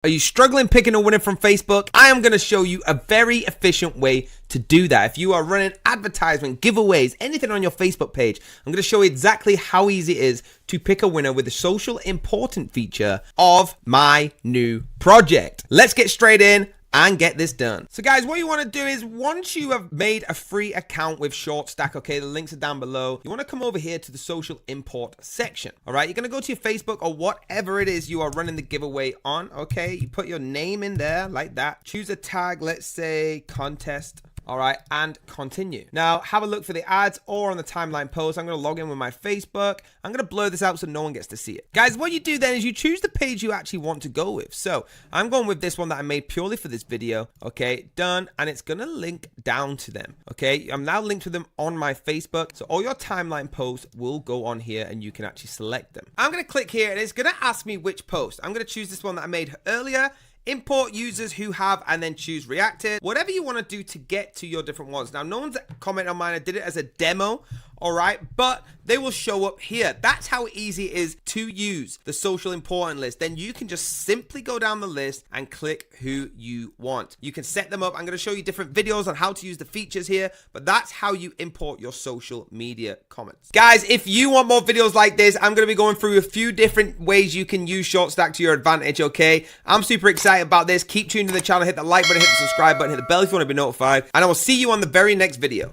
Are you struggling picking a winner from Facebook? I am going to show you a very efficient way to do that. If you are running advertisement, giveaways, anything on your Facebook page, I'm going to show you exactly how easy it is to pick a winner with the social important feature of my new project. Let's get straight in and get this done. So guys, what you want to do is once you have made a free account with Shortstack, okay, the links are down below, you want to come over here to the social import section. All right, you're going to go to your Facebook or whatever it is you are running the giveaway on, okay? You put your name in there like that. Choose a tag, let's say contest. All right, and continue. Now, have a look for the ads or on the timeline post. I'm going to log in with my Facebook. I'm going to blur this out so no one gets to see it. Guys, what you do then is you choose the page you actually want to go with. So I'm going with this one that I made purely for this video. Okay, done. And it's going to link down to them. Okay, I'm now linked to them on my Facebook. So all your timeline posts will go on here and you can actually select them. I'm going to click here and it's going to ask me which post. I'm going to choose this one that I made earlier. Import users who have, and then choose reacted. Whatever you want to do to get to your different ones. Now, no one's commented on mine. I did it as a demo. All right, but they will show up here. That's how easy it is to use the social important list. Then you can just simply go down the list and click who you want. You can set them up. I'm going to show you different videos on how to use the features here, but that's how you import your social media comments. Guys, if you want more videos like this, I'm going to be going through a few different ways you can use Shortstack to your advantage, okay? I'm super excited about this. Keep tuned to the channel, hit the like button, hit the subscribe button, hit the bell if you want to be notified, and I will see you on the very next video.